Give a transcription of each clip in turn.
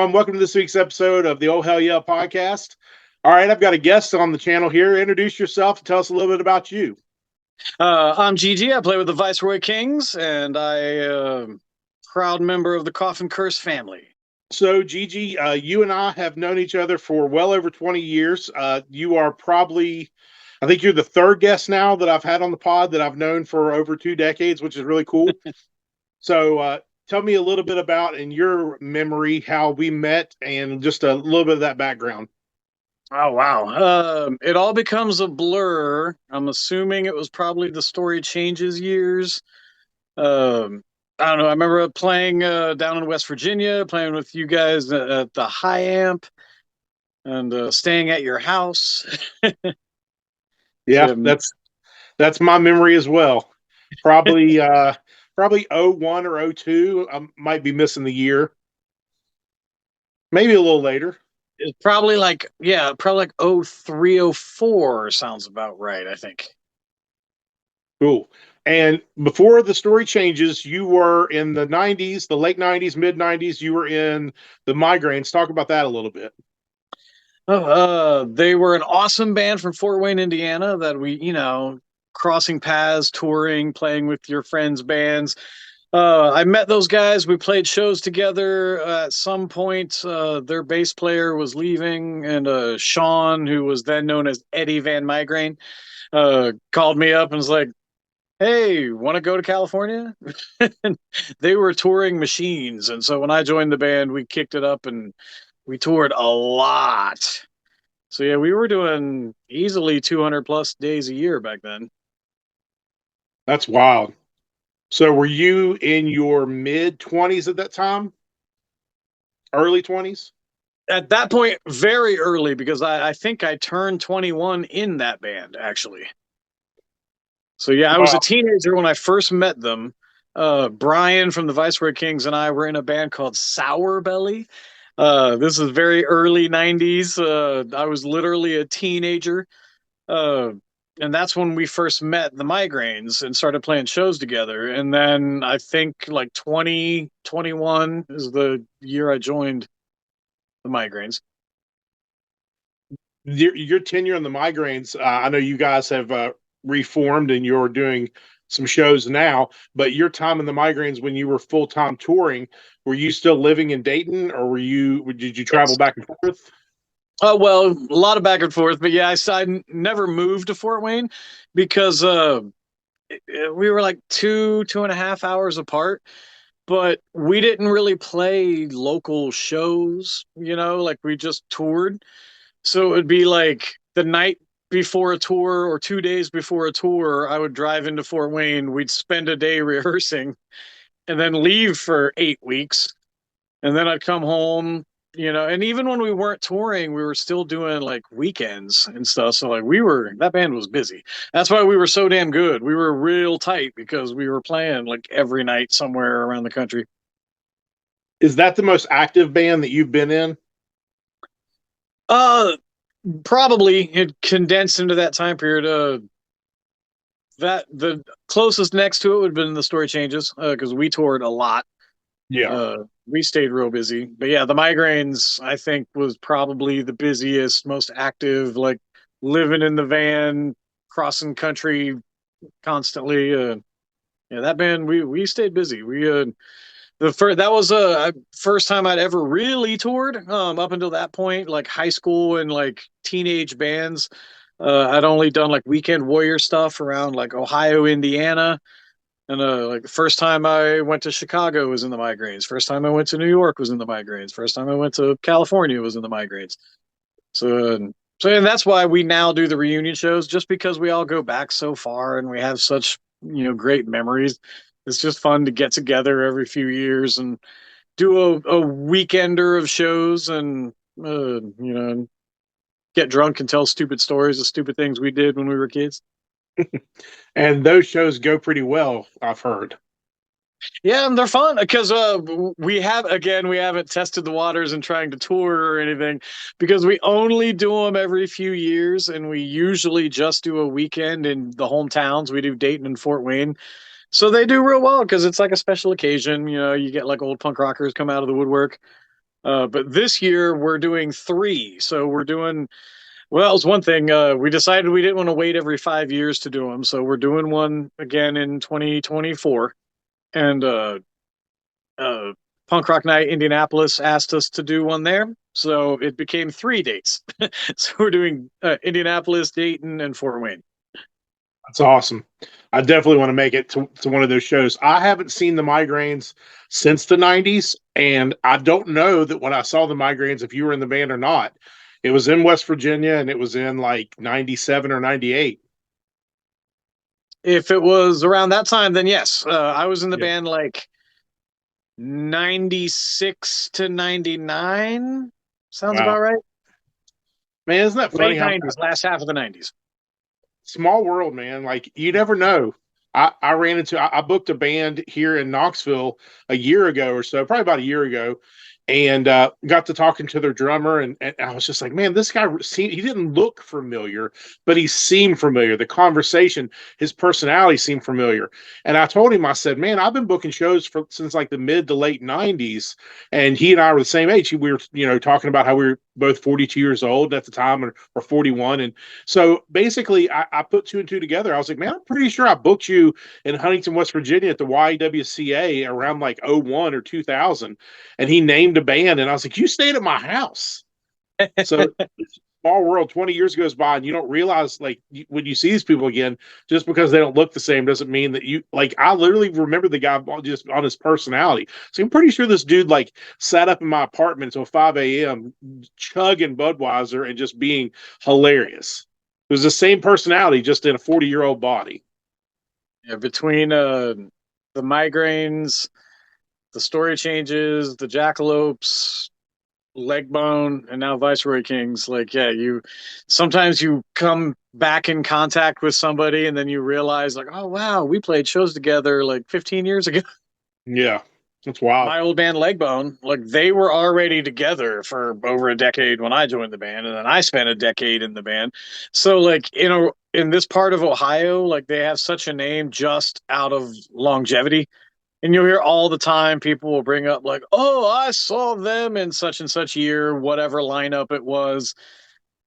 everyone. Welcome to this week's episode of the Oh Hell Yeah podcast. All right, I've got a guest on the channel here. Introduce yourself and tell us a little bit about you. I'm Gigi. I play with the Viceroy Kings, and proud member of the Coffin Curse family. So, Gigi, you and I have known each other for well over 20 years. You are probably, I think you're the third guest now that I've had on the pod that I've known for over 2 decades, which is really cool. So, tell me a little bit about, in your memory, how we met and just a little bit of that background. Oh, wow. It all becomes a blur. I'm assuming it was probably the Story Changes years. I don't know. I remember playing down in West Virginia, playing with you guys at the High Amp and staying at your house. Yeah, So, that's my memory as well. Probably 01 or 02. I might be missing the year. Maybe a little later. it's probably like 03, 04 sounds about right, I think. Cool. And before the Story Changes, you were in the 90s, the late 90s, mid 90s. You were in the Migraines. Talk about that a little bit. They were an awesome band from Fort Wayne, Indiana that crossing paths, touring, playing with your friends' bands. I met those guys. We played shows together. At some point, their bass player was leaving, and Sean, who was then known as Eddie Van Migraine, called me up and was like, "Hey, want to go to California?" They were touring Machines, and so when I joined the band, we kicked it up and we toured a lot. So yeah, we were doing easily 200 plus days a year back then. That's wild. So were you in your mid 20s at that time? Early 20s? At that point, very early, because I think I turned 21 in that band, actually. So yeah, I was a Wow. teenager when I first met them. Brian from the Viceroy Kings and I were in a band called Sour Belly. This is very early 90s. I was literally a teenager. Uh, and that's when we first met the Migraines and started playing shows together. And then I think like 2021 is the year I joined the Migraines. Your tenure on the Migraines, I know you guys have reformed and you're doing some shows now, but your time in the Migraines when you were full time touring, were you still living in Dayton, or did you travel Yes. back and forth? Well, a lot of back and forth, but yeah, I never moved to Fort Wayne because we were like 2.5 hours apart, but we didn't really play local shows, like we just toured. So it would be like the night before a tour or 2 days before a tour, I would drive into Fort Wayne. We'd spend a day rehearsing and then leave for 8 weeks. And then I'd come home, and even when we weren't touring, we were still doing like weekends and stuff. So like that band was busy. That's why we were so damn good. We were real tight because we were playing like every night somewhere around the country. Is that the most active band that you've been in? Uh, Probably it condensed into that time period. That the closest next to it would have been the Story Changes because we toured a lot. Yeah. We stayed real busy, but yeah, the Migraines I think was probably the busiest, most active, like living in the van, crossing country constantly. Yeah, that band we stayed busy. We the first that was first time I'd ever really toured. Up until that point, like high school and like teenage bands, I'd only done like weekend warrior stuff around like Ohio, Indiana. And like the first time I went to Chicago was in the Migraines. First time I went to New York was in the Migraines. First time I went to California was in the Migraines. So, and that's why we now do the reunion shows, just because we all go back so far and we have such great memories. It's just fun to get together every few years and do a weekender of shows and get drunk and tell stupid stories of stupid things we did when we were kids. And those shows go pretty well, I've heard. Yeah, and they're fun because we haven't tested the waters in trying to tour or anything because we only do them every few years, and we usually just do a weekend in the hometowns. We do Dayton and Fort Wayne, so they do real well because it's like a special occasion. You get like old punk rockers come out of the woodwork. But this year we're doing three. So we're doing, well, it's one thing. We decided we didn't want to wait every 5 years to do them. So we're doing one again in 2024. And uh, Punk Rock Night Indianapolis asked us to do one there. So it became three dates. So we're doing Indianapolis, Dayton, and Fort Wayne. That's awesome. I definitely want to make it to one of those shows. I haven't seen the Migraines since the 90s, and I don't know that when I saw the Migraines, if you were in the band or not. It was in West Virginia, and it was in like 97 or 98. If it was around that time, then yes. I was in the Yeah. band like 96 to 99. Sounds Wow. about right. Man, isn't that funny Late how 90s, last half of the 90s. small world, man. Like you never know. I booked a band here in Knoxville a year ago or so, probably about a year ago, and got to talking to their drummer, and I was just like, man, this guy he didn't look familiar, but he seemed familiar. The conversation, his personality seemed familiar. And I told him, I said, man, I've been booking shows since like the mid to late 90s, and he and I were the same age. We were, talking about how we were both 42 years old at the time, or 41, and so basically, I put two and two together. I was like, man, I'm pretty sure I booked you in Huntington, West Virginia at the YWCA around like '01 or 2000. And he named a band. And I was like, you stayed at my house. So small world, 20 years goes by and you don't realize, like, when you see these people again, just because they don't look the same doesn't mean that you, like, I literally remember the guy just on his personality. So I'm pretty sure this dude, like, sat up in my apartment until 5 a.m. chugging Budweiser and just being hilarious. It was the same personality, just in a 40-year-old body. Yeah, between the migraines, the story changes, the jackalopes, leg bone, and now Viceroy Kings. Like, yeah, you sometimes you come back in contact with somebody and then you realize, like, oh wow, we played shows together like 15 years ago. Yeah, that's wild. My old band Legbone, like they were already together for over a decade when I joined the band, and then I spent a decade in the band. So like in this part of Ohio, like they have such a name just out of longevity. And you'll hear all the time people will bring up like, "Oh, I saw them in such and such year, whatever lineup it was."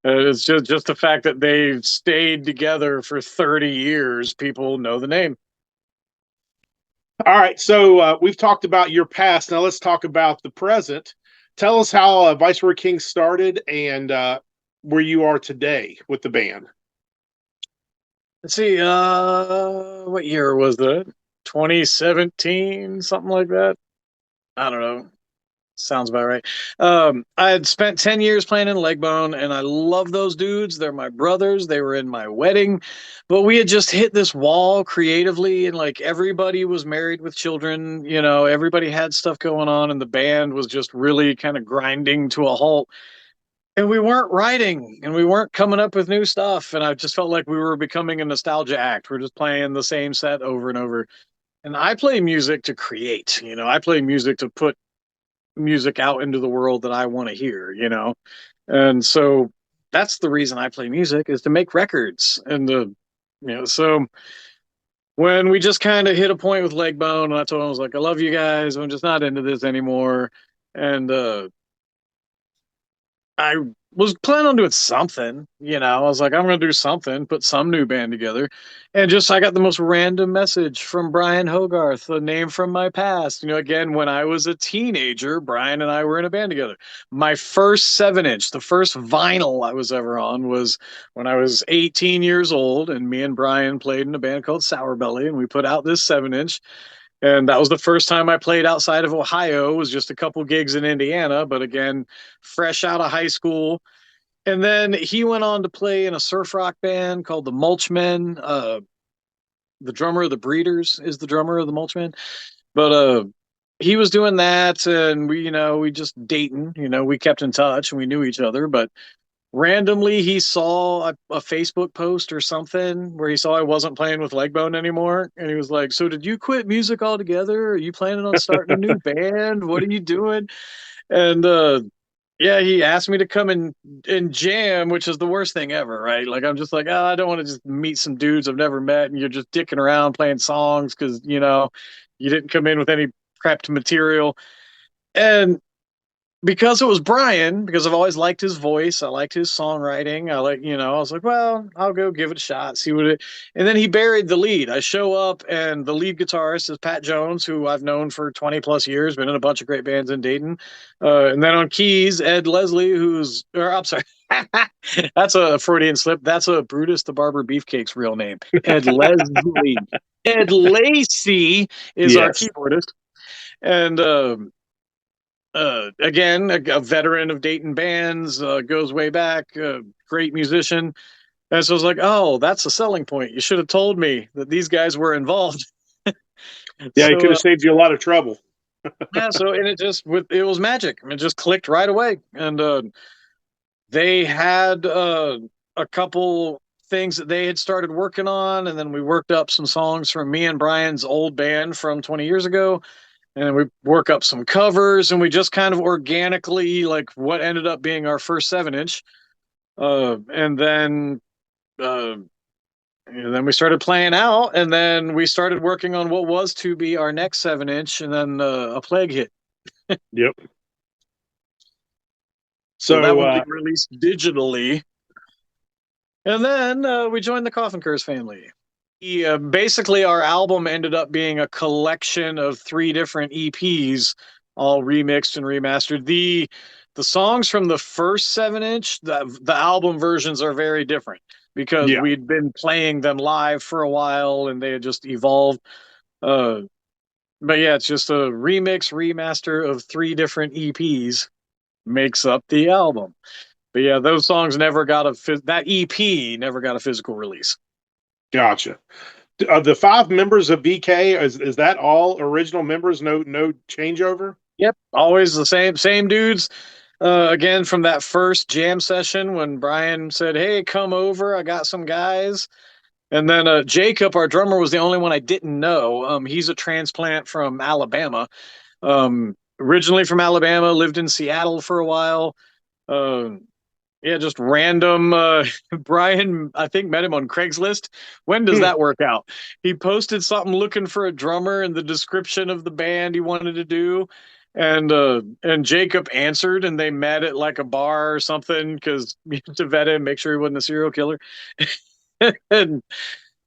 It's just the fact that they've stayed together for 30 years. People know the name. All right, so we've talked about your past. Now let's talk about the present. Tell us how Viceroy King started and where you are today with the band. Let's see, what year was that? 2017, something like that. I don't know. Sounds about right. I had spent 10 years playing in Legbone, and I love those dudes. They're my brothers. They were in my wedding, but we had just hit this wall creatively, and like everybody was married with children. Everybody had stuff going on, and the band was just really kind of grinding to a halt. And we weren't writing, and we weren't coming up with new stuff. And I just felt like we were becoming a nostalgia act. We're just playing the same set over and over. And I play music to create. I play music to put music out into the world that I want to hear. And so that's the reason I play music, is to make records. So when we just kind of hit a point with Legbone, and I told him, I was like, I love you guys. I'm just not into this anymore. And I was planning on doing something. I was like, I'm going to do something, put some new band together. And just, I got the most random message from Brian Hogarth, a name from my past. Again, when I was a teenager, Brian and I were in a band together. My first 7-inch, the first vinyl I was ever on, was when I was 18 years old. And me and Brian played in a band called Sour Belly. And we put out this 7-inch. And that was the first time I played outside of Ohio. It was just a couple gigs in Indiana, but again, fresh out of high school. And then he went on to play in a surf rock band called the Mulchmen. The drummer of the Breeders is the drummer of the Mulchmen. But he was doing that, and we just dating. We kept in touch and we knew each other. But randomly he saw a Facebook post or something where he saw I wasn't playing with Legbone anymore, and he was like, "So did you quit music altogether? Are you planning on starting a new band? What are you doing?" And yeah, he asked me to come and jam, which is the worst thing ever, right? Like I'm just like, oh, I don't want to just meet some dudes I've never met, and you're just dicking around playing songs because you didn't come in with any prepped material. And because it was Brian, because I've always liked his voice, I liked his songwriting. I was like, well, I'll go give it a shot, see what it. And then he buried the lead. I show up, and the lead guitarist is Pat Jones, who I've known for 20 plus years, been in a bunch of great bands in Dayton. And then on keys, Ed Leslie, I'm sorry, that's a Freudian slip. That's a Brutus the Barber Beefcake's real name, Ed Leslie. Ed Lacey is our Yes. keyboardist, and again, a veteran of Dayton bands, goes way back, great musician. And so I was like, oh, that's a selling point. You should have told me that these guys were involved. Yeah, he So could have saved you a lot of trouble. yeah, so and it was magic. I mean, it just clicked right away, and they had a couple things that they had started working on, and then we worked up some songs from me and Brian's old band from 20 years ago, and we work up some covers, and we just kind of organically like what ended up being our first 7 inch, and uh, then we started playing out, and then we started working on what was to be our next 7 inch, and then a plague hit. Yep. So that So would be released digitally, and then we joined the Coffin Curse family. Basically, our album ended up being a collection of 3 different EPs, all remixed and remastered. The songs from the first 7 inch, the album versions are very different because yeah, we'd been playing them live for a while and they had just evolved. Uh, but yeah, it's just a remix remaster of 3 different EPs makes up the album. But yeah, those songs never got that EP never got a physical release. gotcha. The five members of BK, is that all original members? No changeover. Yep, always the same dudes. Again, from that first jam session when Brian said, "Hey, come over, I got some guys." And then Jacob, our drummer, was the only one I didn't know. He's a transplant from Alabama. Originally from Alabama, lived in Seattle for a while. Uh, yeah, just random. Brian, I think, met him on Craigslist. When does Hmm. that work out? He posted something looking for a drummer and the description of the band he wanted to do. And Jacob answered, and they met at like a bar or something because to vet him, make sure he wasn't a serial killer. And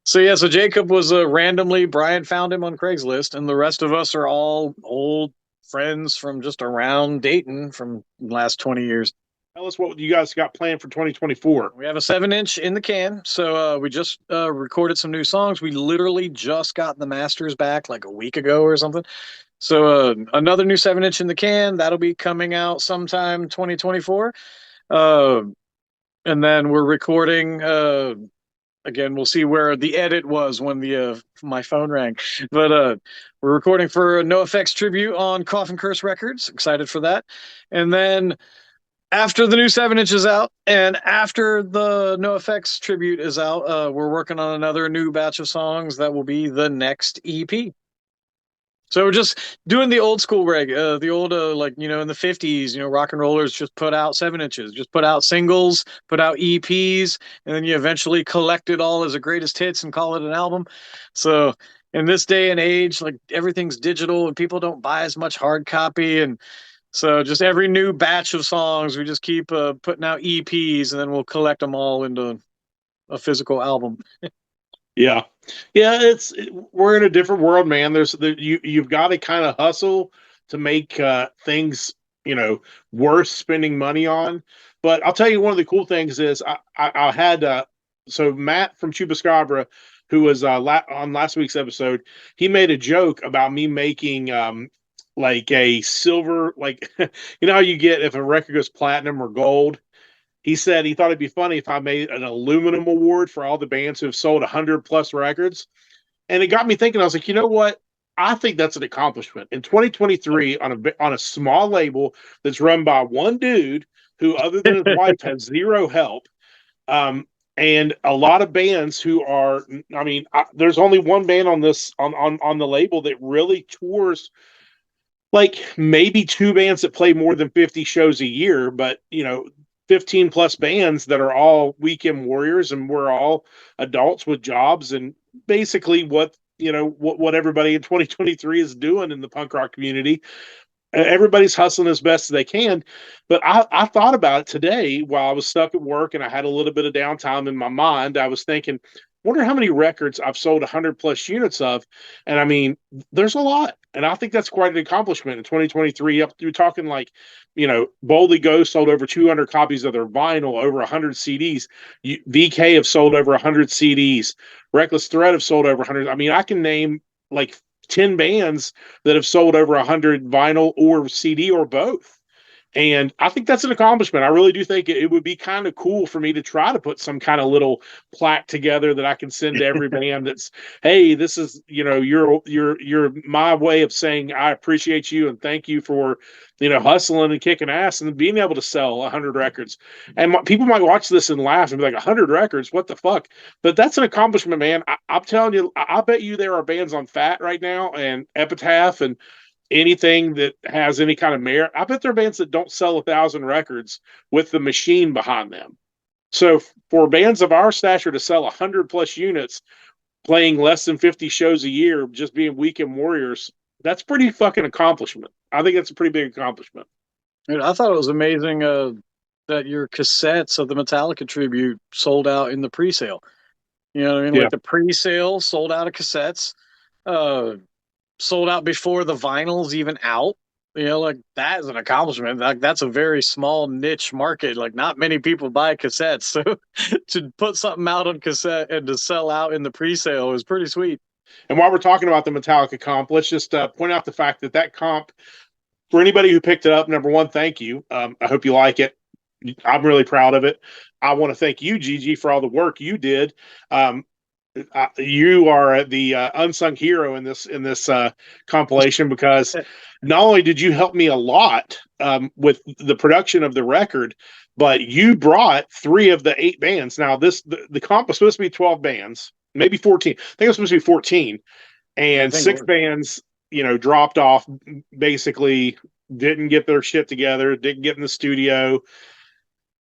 so yeah, so Jacob was randomly Brian found him on Craigslist, and the rest of us are all old friends from just around Dayton from the last 20 years. Tell us what you guys got planned for 2024. We have a 7 inch in the can. So we just recorded some new songs. We literally just got the masters back like a week ago or something. So another new 7 inch in the can. That'll be coming out sometime 2024. Uh, and then we're recording. Again, we'll see where the edit was when the my phone rang. But we're recording for a No Effects tribute on Coffin Curse Records. Excited for that. And then after the new 7 inch is out and after the No Effects tribute is out, we're working on another new batch of songs that will be the next EP. So we're just doing the old school the old like in the 50s, rock and rollers just put out 7 inches, just put out singles, put out EPs, and then you eventually collect it all as a greatest hits and call it an album. So in this day and age, like everything's digital and people don't buy as much hard copy, and so just every new batch of songs, we just keep putting out EPs, and then we'll collect them all into a physical album. Yeah, yeah. We're in a different world, man. You've got to kind of hustle to make things worth spending money on. But I'll tell you, one of the cool things is I had so Matt from Chupacabra, who was on last week's episode, he made a joke about me making like a silver, like how you get if a record goes platinum or gold. He said he thought it'd be funny if I made an aluminum award for all the bands who have sold 100 plus records. And it got me thinking. I was like, you know what? I think that's an accomplishment in 2023 on a small label that's run by one dude who, other than his wife, has zero help. And a lot of bands who are, I mean, there's only one band on this on the label that really tours, like maybe two bands that play more than 50 shows a year, but 15 plus bands that are all weekend warriors, and we're all adults with jobs, and basically what everybody in 2023 is doing in the punk rock community. everybody's hustling as best as they can. But I thought about it today while I was stuck at work and I had a little bit of downtime in my mind. I was thinking, wonder how many records I've sold 100 plus units of. And I mean, there's a lot. And I think that's quite an accomplishment in 2023. Up you're talking like, Boldly Go sold over 200 copies of their vinyl, over 100 CDs. VK have sold over 100 CDs. Reckless Thread have sold over 100. I mean, I can name like 10 bands that have sold over 100 vinyl or CD or both. And I think that's an accomplishment. I really do think it would be kind of cool for me to try to put some kind of little plaque together that I can send to every band that's, hey, this is, you're my way of saying I appreciate you and thank you for, hustling and kicking ass and being able to sell 100 records. And people might watch this and laugh and be like, 100 records, what the fuck? But that's an accomplishment, man. I'm telling you, I bet you there are bands on Fat right now and Epitaph and anything that has any kind of merit. I bet there are bands that don't sell 1,000 records with the machine behind them. So for bands of our stature to sell 100 plus units, playing less than 50 shows a year, just being weekend warriors, that's pretty fucking accomplishment. I think that's a pretty big accomplishment. Dude, I thought it was amazing that your cassettes of the Metallica tribute sold out in the pre-sale. You know what I mean? Yeah. Like the pre-sale sold out of cassettes, uh, sold out before the vinyl's even out. Like that is an accomplishment. Like that's a very small niche market. Like not many people buy cassettes. So to put something out on cassette and to sell out in the pre-sale is pretty sweet. And while we're talking about the Metallica comp, let's just point out the fact that comp, for anybody who picked it up, number one, thank you. I hope you like it. I'm really proud of it. I want to thank you, Gigi, for all the work you did. Um, you are the unsung hero in this compilation, because not only did you help me a lot with the production of the record, but you brought 3 of the 8 bands. Now the comp was supposed to be 12 bands, maybe 14. I think it was supposed to be 14, I and think 6 bands, dropped off, basically didn't get their shit together, didn't get in the studio.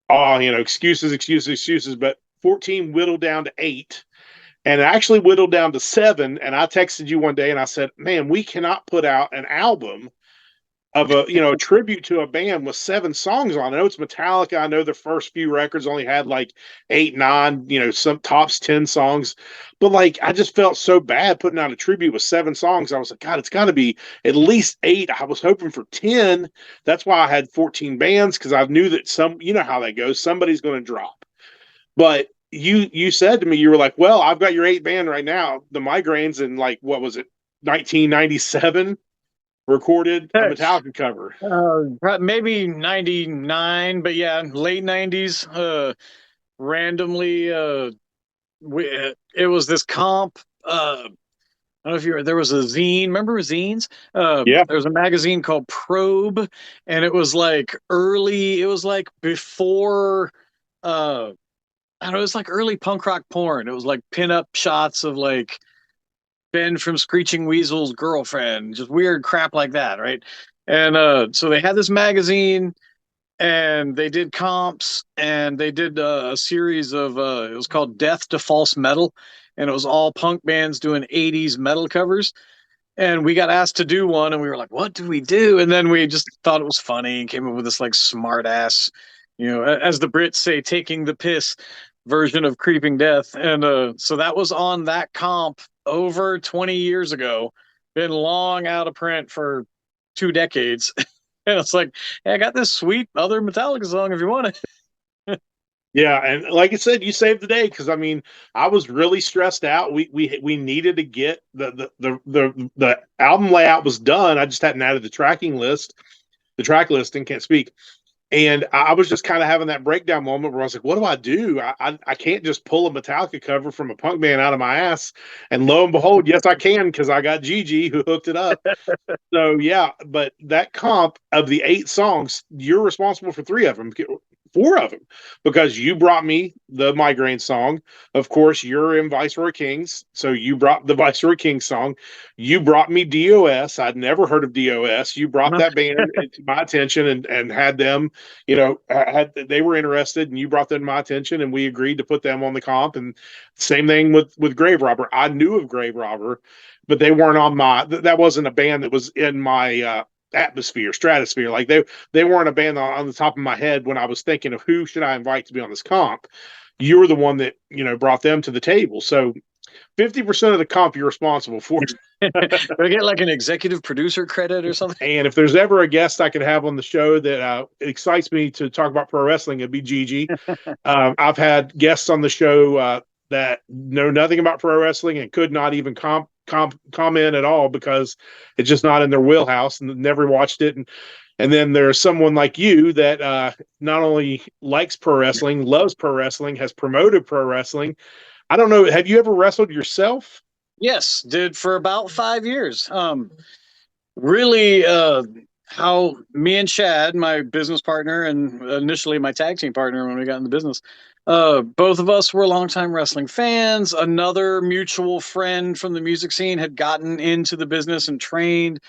Oh, excuses, excuses, excuses. But 14 whittled down to 8, and it actually whittled down to 7. And I texted you one day and I said, man, we cannot put out an album of a tribute to a band with 7 songs on it. I know it's Metallica. I know the first few records only had like 8, 9, some tops 10 songs. But like, I just felt so bad putting out a tribute with 7 songs. I was like, God, it's got to be at least 8. I was hoping for 10. That's why I had 14 bands, because I knew that how that goes. Somebody's going to drop. But you said to me, you were like, well, I've got your 8 band right now, the Migraines, and like, what was it, 1997, recorded a Metallica cover. Maybe 99, but yeah, late 90s. Randomly, it was this comp. I don't know if there was a zine. Remember zines? Yeah. There was a magazine called Probe, and it was like early. It was like before. I don't know. It was like early punk rock porn. It was like pinup shots of like Ben from Screeching Weasel's girlfriend, just weird crap like that, right? And so they had this magazine, and they did comps, and they did a series of it was called Death to False Metal, and it was all punk bands doing 80s metal covers. And we got asked to do one, and we were like, what do we do? And then we just thought it was funny and came up with this like smart ass, as the Brits say, taking the piss version of Creeping Death. And so that was on that comp over 20 years ago, been long out of print for 2 decades. And it's like, hey, I got this sweet other Metallica song if you want it. Yeah, and like I said, you saved the day, because I mean, I was really stressed out. We needed to get the album layout was done. I just hadn't added the track listing. Can't speak. And I was just kind of having that breakdown moment where I was like, what do I do? I can't just pull a Metallica cover from a punk band out of my ass. And lo and behold, yes, I can, because I got Gigi who hooked it up. So, yeah, but that comp of the 8 songs, you're responsible for 3 of them. 4 of them, because you brought me the Migraine song. Of course, you're in Viceroy Kings, so you brought the Viceroy Kings song. You brought me DOS. I'd never heard of DOS. You brought that band to my attention and had them, they were interested, and you brought them to my attention, and we agreed to put them on the comp. And same thing with Grave Robber. I knew of Grave Robber, but they weren't on that wasn't a band that was in my atmosphere, stratosphere. Like they weren't a band on the top of my head when I was thinking of who should I invite to be on this comp. You were the one that brought them to the table. So 50% of the comp you're responsible for. Do I get like an executive producer credit or something? And if there's ever a guest I could have on the show that excites me to talk about pro wrestling, it'd be Gigi. I've had guests on the show that know nothing about pro wrestling and could not even comment at all because it's just not in their wheelhouse and never watched it. And then there's someone like you that not only likes pro wrestling, loves pro wrestling, has promoted pro wrestling. I don't know. Have you ever wrestled yourself? Yes, did for about 5 years. Really, how me and Chad, my business partner, and initially my tag team partner when we got in the business, both of us were longtime wrestling fans. Another mutual friend from the music scene had gotten into the business and trained,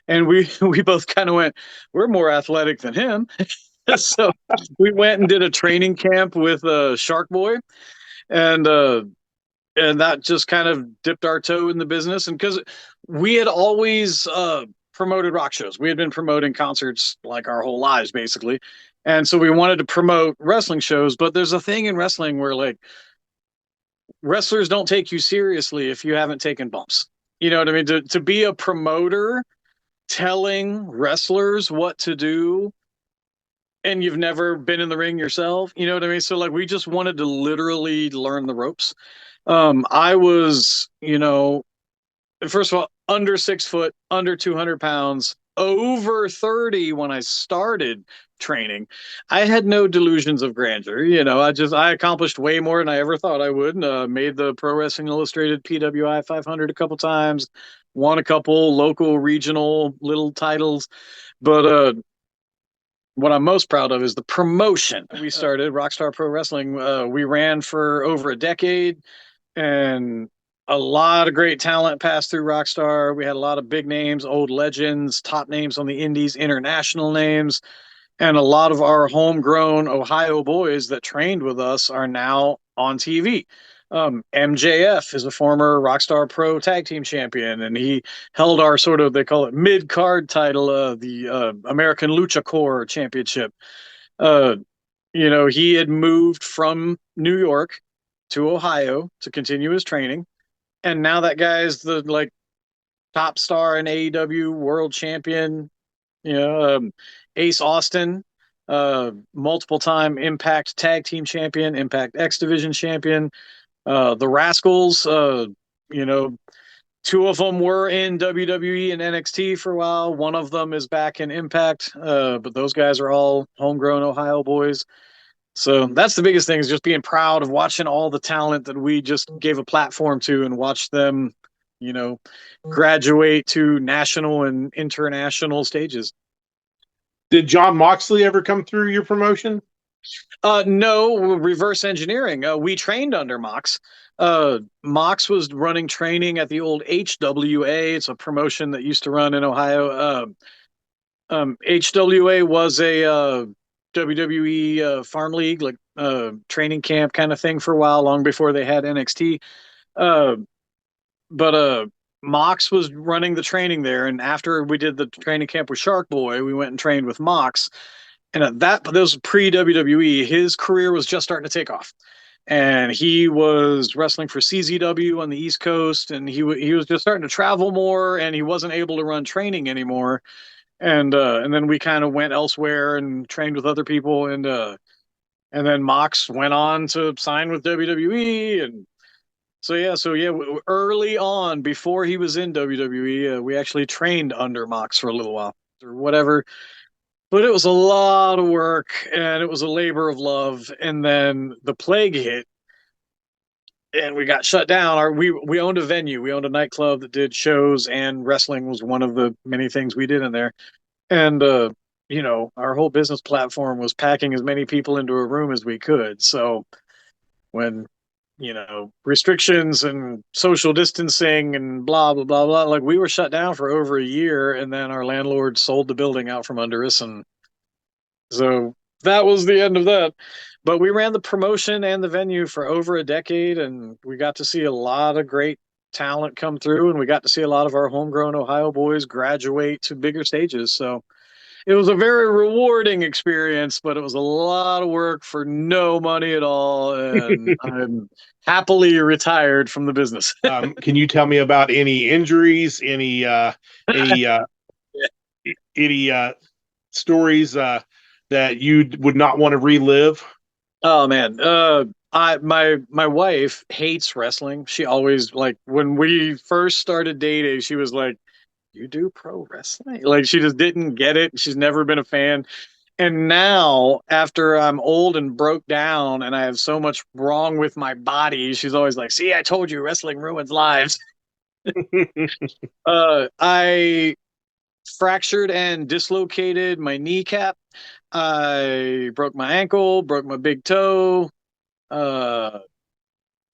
and we we both kind of went, we're more athletic than him. So we went and did a training camp with Shark Boy, and that just kind of dipped our toe in the business. And because we had always promoted rock shows, we had been promoting concerts like our whole lives, basically. And so we wanted to promote wrestling shows. But there's a thing in wrestling where like wrestlers don't take you seriously if you haven't taken bumps. You know what I mean? To be a promoter telling wrestlers what to do and you've never been in the ring yourself, you know what I mean? So like we just wanted to literally learn the ropes. I was, first of all, under 6 foot, under 200 pounds, over 30 when I started training. I had no delusions of grandeur. I accomplished way more than I ever thought I would. Made the Pro Wrestling Illustrated PWI 500 a couple times, won a couple local, regional little titles. But what I'm most proud of is the promotion we started, Rockstar Pro Wrestling. We ran for over a decade, and a lot of great talent passed through Rockstar. We had a lot of big names, old legends, top names on the indies, international names, and a lot of our homegrown Ohio boys that trained with us are now on TV. MJF is a former Rockstar Pro Tag Team Champion, and he held our sort of, they call it mid card title, the American Lucha Core Championship. Uh, he had moved from New York to Ohio to continue his training, and now that guy is the like top star in AEW, world champion. Ace Austin, multiple time Impact Tag Team Champion, Impact X Division Champion. The Rascals, you know, two of them were in WWE and NXT for a while. One of them is back in Impact, but those guys are all homegrown Ohio boys. So that's the biggest thing, is just being proud of watching all the talent that we just gave a platform to and watch them, graduate to national and international stages. Did John Moxley ever come through your promotion? No, reverse engineering. We trained under Mox. Mox was running training at the old HWA. It's a promotion that used to run in Ohio. HWA was a WWE farm league, like training camp kind of thing for a while, long before they had NXT. But Mox was running the training there, and after we did the training camp with Shark Boy, we went and trained with Mox. And at that was pre WWE. His career was just starting to take off, and he was wrestling for CZW on the East Coast, and he was just starting to travel more, and he wasn't able to run training anymore. And then we kind of went elsewhere and trained with other people, and then Mox went on to sign with WWE, and so yeah, early on, before he was in WWE, we actually trained under Mox for a little while or whatever. But it was a lot of work, and it was a labor of love. And then the plague hit, and we got shut down. We owned a venue, we owned a nightclub that did shows, and wrestling was one of the many things we did in there. And our whole business platform was packing as many people into a room as we could. So when restrictions and social distancing and blah blah blah blah, like we were shut down for over a year, and then our landlord sold the building out from under us, and so that was the end of that. But we ran the promotion and the venue for over a decade, and we got to see a lot of great talent come through, and we got to see a lot of our homegrown Ohio boys graduate to bigger stages. So it was a very rewarding experience, but it was a lot of work for no money at all. And I'm happily retired from the business. Can you tell me about any injuries, any any stories that you would not want to relive? Oh man, my wife hates wrestling. She always like when we first started dating, she was like, "You do pro wrestling?" Like she just didn't get it. She's never been a fan. And now, after I'm old and broke down and I have so much wrong with my body, she's always like, "See, I told you wrestling ruins lives." I fractured and dislocated my kneecap. I broke my ankle, broke my big toe, uh,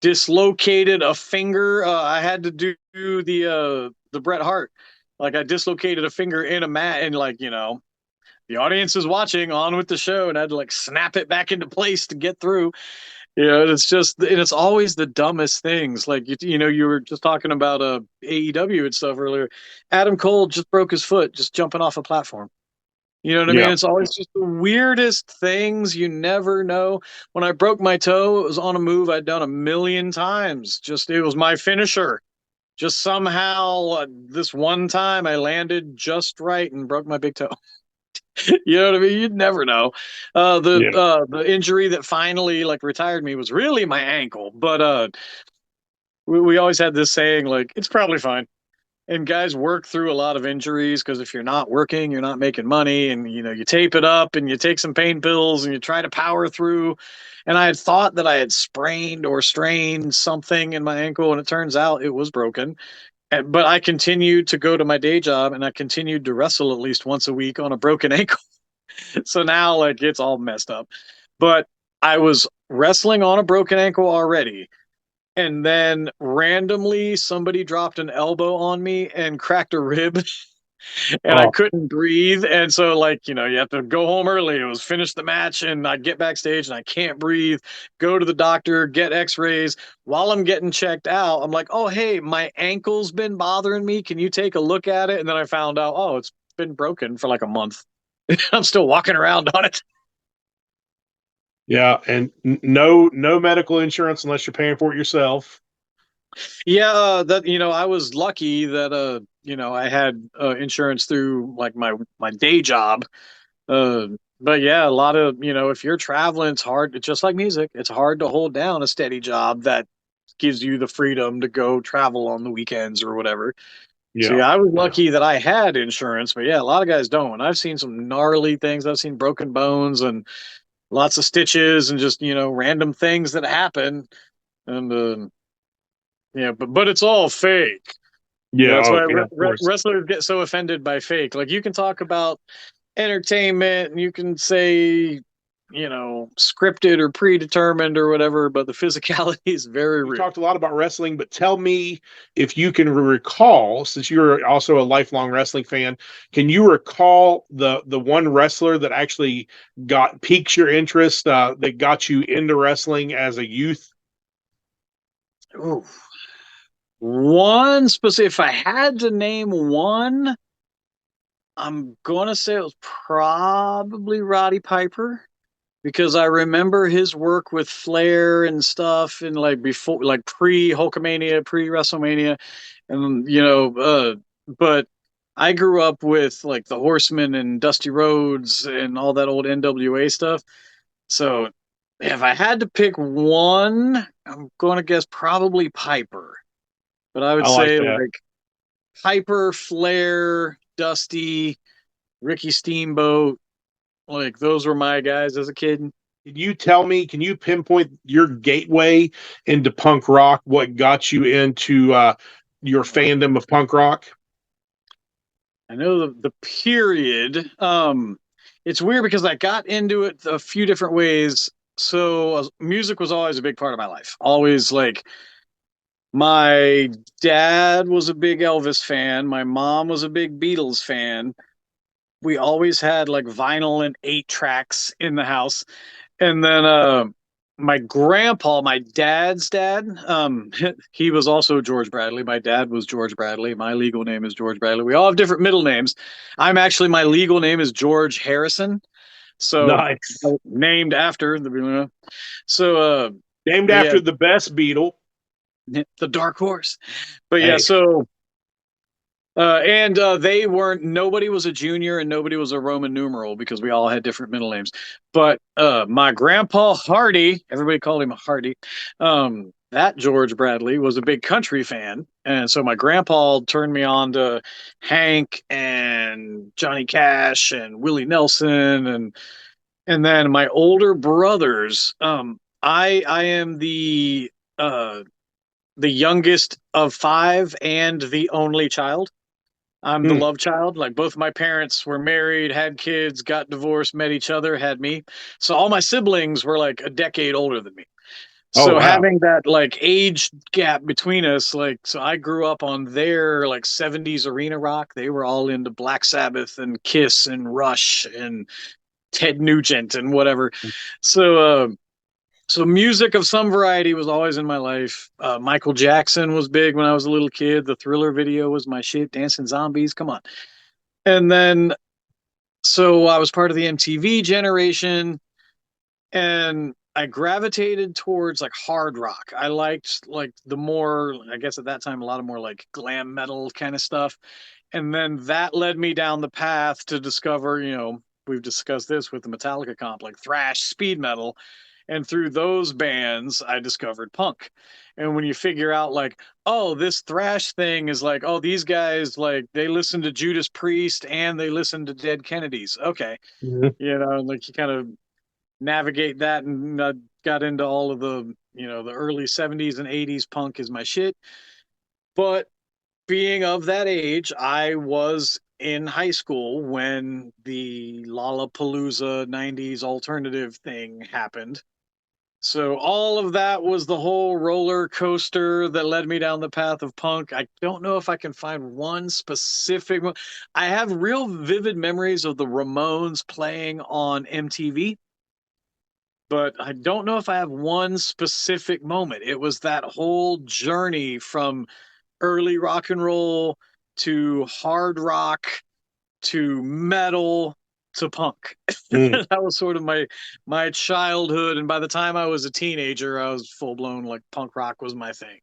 dislocated a finger. I had to do the Bret Hart. Like I dislocated a finger in a mat, and like the audience is watching on with the show, and I had to like snap it back into place to get through. It's just, and it's always the dumbest things. Like you were just talking about AEW and stuff earlier. Adam Cole just broke his foot just jumping off a platform. You know what I mean? Yeah, It's always just the weirdest things. You never know. When I broke my toe, it was on a move I'd done a million times. Just it was my finisher. Just somehow, this one time I landed just right and broke my big toe. You know what I mean? You'd never know. yeah, The injury that finally like retired me was really my ankle, but we always had this saying like it's probably fine. And guys work through a lot of injuries because if you're not working, you're not making money, and you tape it up and you take some pain pills and you try to power through. And I had thought that I had sprained or strained something in my ankle, and it turns out it was broken. But I continued to go to my day job and I continued to wrestle at least once a week on a broken ankle. So now like it's all messed up. But I was wrestling on a broken ankle already. And then randomly somebody dropped an elbow on me and cracked a rib and I oh, couldn't breathe. And so like, you have to go home early. It was finish the match and I'd get backstage and I can't breathe, go to the doctor, get x-rays. While I'm getting checked out, I'm like, "Oh, hey, my ankle's been bothering me. Can you take a look at it?" And then I found out, oh, it's been broken for like a month. I'm still walking around on it. yeah, and no medical insurance unless you're paying for it yourself. Yeah, that I was lucky that I had insurance through like my day job. Uh, but yeah, a lot of if you're traveling, it's hard. It's just like music. It's hard to hold down a steady job that gives you the freedom to go travel on the weekends or whatever. So Yeah, yeah, I was yeah, lucky that I had insurance, but yeah, a lot of guys don't. And I've seen some gnarly things. I've seen broken bones and lots of stitches and just random things that happen. And yeah, but it's all fake. yeah. That's Oh, why yeah, of course. wrestlers get so offended by fake. Like you can talk about entertainment and you can say, scripted or predetermined or whatever, but the physicality is very You real. talked a lot about wrestling, but tell me if you can recall, since you're also a lifelong wrestling fan, can you recall the one wrestler that actually got piques your interest, that got you into wrestling as a youth? Ooh. One specific, if I had to name one, I'm going to say it was probably Roddy Piper because I remember his work with Flair and stuff and like before, like pre Hulkamania, pre WrestleMania. And, but I grew up with like the Horsemen and Dusty Rhodes and all that old NWA stuff. So if I had to pick one, I'm going to guess probably Piper. But I would I like say that. like Piper, Flair, Dusty, Ricky Steamboat, like those were my guys as a kid. Can you tell me, can you pinpoint your gateway into punk rock? What got you into your fandom of punk rock? I know the period. It's weird because I got into it a few different ways. So music was always a big part of my life. Always like my dad was a big Elvis fan. My mom was a big Beatles fan. We always had like vinyl and 8 tracks in the house. And then my grandpa, my dad's dad, he was also George Bradley. My dad was George Bradley. My legal name is George Bradley. We all have different middle names. My legal name is George Harrison. So Nice. named after the, so, Named but yeah, after the best Beatle. the dark horse. But yeah, Hey. so and they weren't. Nobody was a junior, and nobody was a Roman numeral because we all had different middle names. But my grandpa Hardy, everybody called him Hardy. That George Bradley was a big country fan, and so my grandpa turned me on to Hank and Johnny Cash and Willie Nelson, and then my older brothers. I am the youngest of five and the only child. I'm the Hmm. love child. Like both my parents were married, had kids, got divorced, met each other, had me. So all my siblings were like a decade older than me. Oh So wow. having that like age gap between us, like so I grew up on their like 70s arena rock. They were all into Black Sabbath and Kiss and Rush and Ted Nugent and whatever. So so music of some variety was always in my life. Michael Jackson was big when I was a little kid. The Thriller video was my shit. Dancing Zombies, come on. And then so I was part of the MTV generation, and I gravitated towards like hard rock. I liked like the more, I guess at that time, a lot of more like glam metal kind of stuff. And then that led me down the path to discover, we've discussed this with the Metallica comp, like thrash, speed metal. And through those bands, I discovered punk. And when you figure out, like, oh, this thrash thing is like, oh, these guys, like, they listen to Judas Priest and they listen to Dead Kennedys. Okay. Mhm. Like you kind of navigate that and got into all of the early 70s and 80s punk is my shit. But being of that age, I was in high school when the Lollapalooza 90s alternative thing happened. So all of that was the whole roller coaster that led me down the path of punk. I don't know if I can find one specific. I have real vivid memories of the Ramones playing on MTV, but I don't know if I have one specific moment. It was that whole journey from early rock and roll to hard rock to metal to punk. Hmm. That was sort of my childhood, and by the time I was a teenager, I was full blown like punk rock was my thing.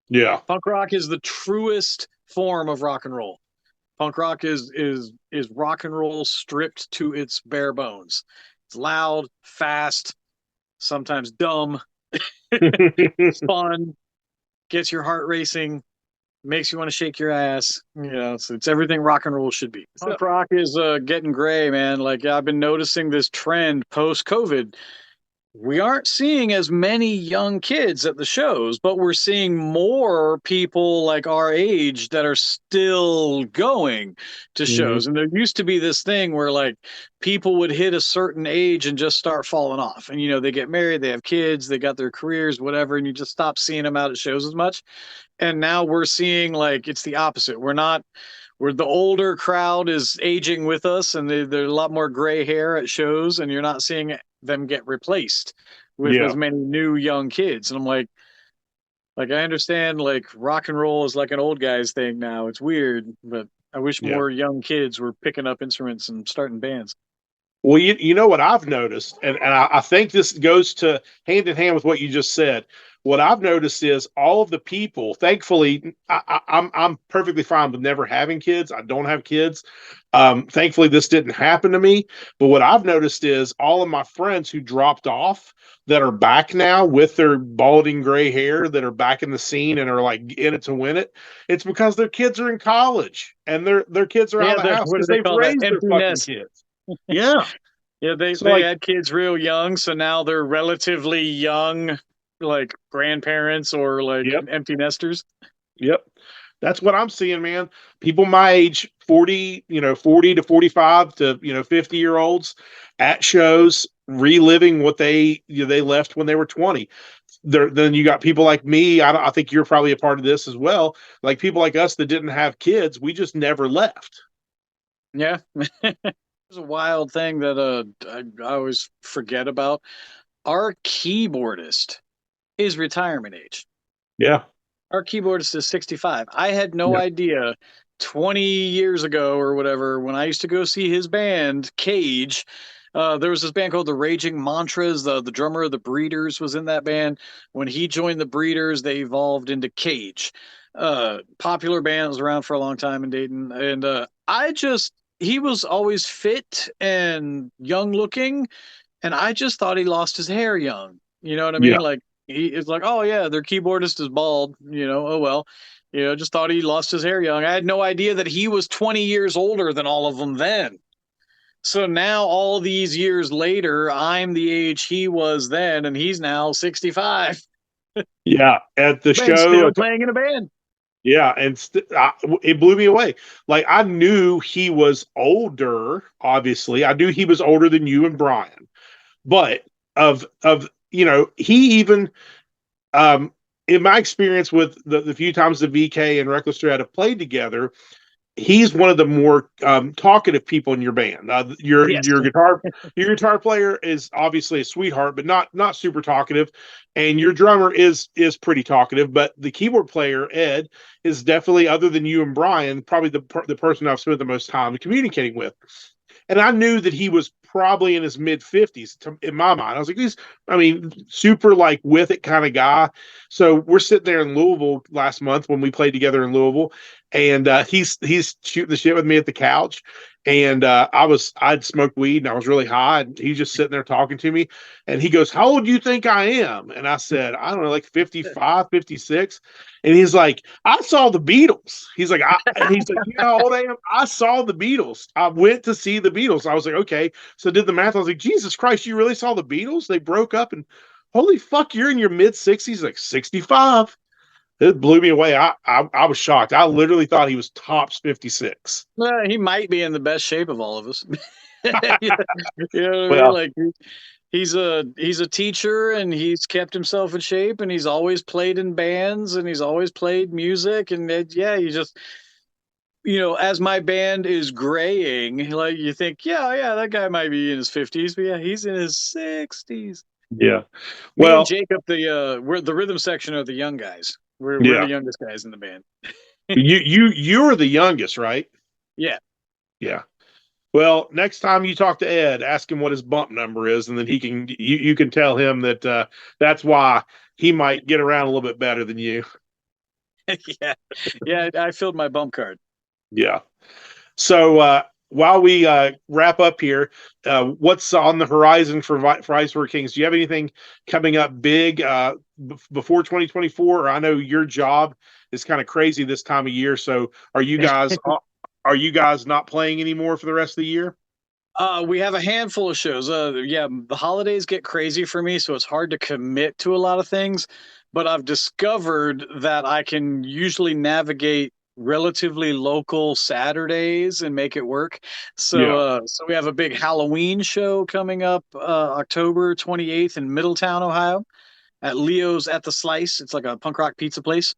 Yeah. Punk rock is the truest form of rock and roll. Punk rock is rock and roll stripped to its bare bones. It's loud, fast, sometimes dumb, fun, gets your heart racing, makes you want to shake your ass. It's everything rock and roll should be. So, Punk rock is getting gray, man. Like I've been noticing this trend post COVID. We aren't seeing as many young kids at the shows, but we're seeing more people like our age that are still going to mhm. shows. And there used to be this thing where like people would hit a certain age and just start falling off. And they get married, they have kids, they got their careers, whatever, and you just stop seeing them out at shows as much. And now we're seeing like it's the opposite. Where the older crowd is aging with us, and there's a lot more gray hair at shows, and you're not seeing them get replaced with as Yeah. many new young kids. And I'm like I understand like rock and roll is like an old guys thing now. It's weird, but I wish Yeah. more young kids were picking up instruments and starting bands. Well, you know what I've noticed, and I think this goes to hand in hand with what you just said. What I've noticed is all of the people. Thankfully, I'm perfectly fine with never having kids. I don't have kids. Thankfully, this didn't happen to me. But what I've noticed is all of my friends who dropped off that are back now with their balding gray hair that are back in the scene and are like in it to win it. It's because their kids are in college and their kids are out Yeah, of the house what do because they they've call that? raised their Empty fucking nest. kids. Yeah. Yeah, they So they like, had kids real young, so now they're relatively young, like grandparents or like yep, empty nesters. yep. That's what I'm seeing, man. People my age, 40, 40 to 45 to, 50-year olds at shows reliving what they left when they were 20. Then you got people like me. I think you're probably a part of this as well. Like people like us that didn't have kids, we just never left. Yeah. There's a wild thing that I always forget about. our keyboardist is retirement age. Yeah. Our keyboardist is 65. I had no Yeah. idea 20 years ago or whatever, when I used to go see his band, Cage. There was this band called the Raging Mantras. The drummer of the Breeders was in that band. When he joined the Breeders, they evolved into Cage. Popular band, was around for a long time in Dayton. And he was always fit and young looking, and I just thought he lost his hair young. You know what I mean? Yeah. Like he is like, oh yeah, their keyboardist is bald. Oh well. Just thought he lost his hair young. I had no idea that he was 20 years older than all of them then. So now, all these years later, I'm the age he was then, and he's now 65. Yeah. At the And show, still playing in a band. yeah, and it blew me away. Like I knew he was older. Obviously, I knew he was older than you and Brian, but he even in my experience with the few times the VK and Reckless Thread have played together, he's one of the more talkative people in your band. Your Yes. guitar player is obviously a sweetheart, but not super talkative. And your drummer is pretty talkative, but the keyboard player Ed is definitely, other than you and Brian, probably the person I've spent the most time communicating with. And I knew that he was probably in his mid 50s in my mind. I was like, super like with it kind of guy. So we're sitting there in Louisville last month when we played together in Louisville, and he's shooting the shit with me at the couch. And I'd smoked weed and I was really high, and he's just sitting there talking to me. And he goes, "How old do you think I am?" And I said, "I don't know, like 55, 56." And he's like, "I saw the Beatles." He's like, "You know how old I am? I saw the Beatles. I went to see the Beatles." I was like, "Okay." So I did the math. I was like, "Jesus Christ, you really saw the Beatles? They broke up, and holy fuck, you're in your mid 60s." Like 65. It blew me away. I was shocked. I literally thought he was tops 56. He might be in the best shape of all of us. You know what I mean? Well, Like he's a teacher, and he's kept himself in shape, and he's always played in bands, and he's always played music, and yeah, you just as my band is graying, like you think, yeah, yeah, that guy might be in his 50s, but yeah, he's in his 60s. yeah. Me and Well, Jacob, we're the rhythm section are the young guys. We're the yeah. youngest guys in the band. You're the youngest, right? Yeah. Yeah. Well, next time you talk to Ed, ask him what his bump number is, and then you can tell him that that's why he might get around a little bit better than you. Yeah. Yeah, I filled my bump card. Yeah. So while we wrap up here, what's on the horizon for Viceroy Kings? Do you have anything coming up big before 2024? I know your job is kind of crazy this time of year. So are you guys not playing anymore for the rest of the year? We have a handful of shows. Yeah, the holidays get crazy for me, so it's hard to commit to a lot of things. But I've discovered that I can usually navigate relatively local Saturdays and make it work. So, Yeah. so we have a big Halloween show coming up, October 28th in Middletown, Ohio, at Leo's at the Slice. It's like a punk rock pizza place.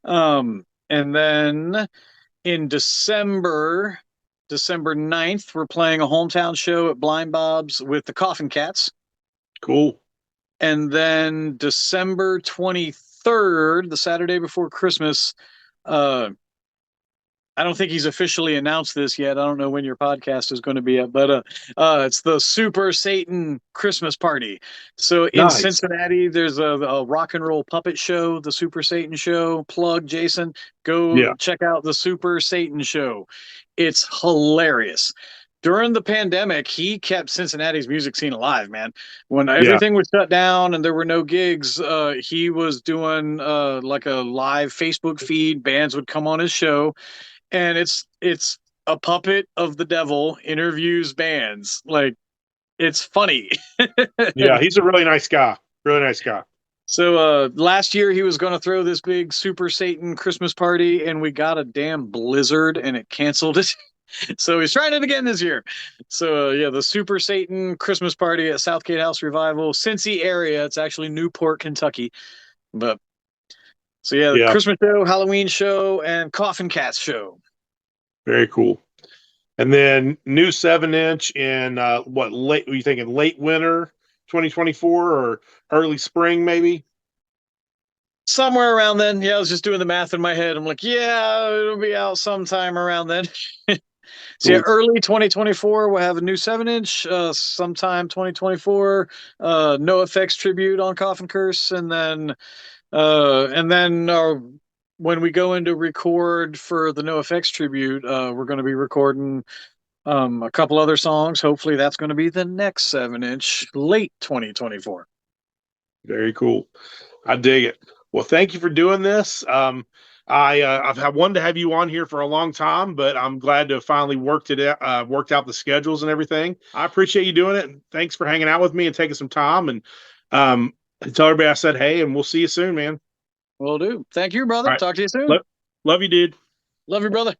And then in December 9th, we're playing a hometown show at Blind Bob's with the Coffin Cats. Cool. And then December 23rd, the Saturday before Christmas, uh, I don't think he's officially announced this yet. I don't know when your podcast is going to be up, but it's the Super Satan Christmas Party. So in Nice. Cincinnati, there's a rock and roll puppet show, the Super Satan Show. Plug, Jason. Yeah. Go check out the Super Satan Show. It's hilarious. During the pandemic, he kept Cincinnati's music scene alive, man. When Yeah. everything was shut down and there were no gigs, he was doing like a live Facebook feed. Bands would come on his show, and it's a puppet of the devil interviews bands. Like, it's funny. Yeah. He's a really nice guy. Really nice guy. So last year he was going to throw this big Super Satan Christmas party, and we got a damn blizzard and it canceled it. So he's trying it again this year. So yeah, the Super Satan Christmas party at Southgate House Revival, Cincy area. It's actually Newport, Kentucky. But so yeah, the Yeah. Christmas show, Halloween show, and Coffin Cats show. Very cool. And then new 7-inch in what late? Are you thinking late winter 2024 or early spring, maybe? Somewhere around then. Yeah, I was just doing the math in my head. I'm like, yeah, it'll be out sometime around then. So yeah, Cool. early 2024, we'll have a new 7 inch. Sometime 2024, no effects tribute on Coffin Curse, and then when we go into record for the no effects tribute, we're going to be recording a couple other songs. Hopefully, that's going to be the next 7 inch, late 2024. Very cool. I dig it. Well, thank you for doing this. I've had wanted to have you on here for a long time, but I'm glad to have finally worked out the schedules and everything. I appreciate you doing it. And thanks for hanging out with me and taking some time. And um, tell everybody I said hey, and we'll see you soon, man. Will do. Thank you, All brother. right. Talk to you soon. Love you, dude. Love you, brother.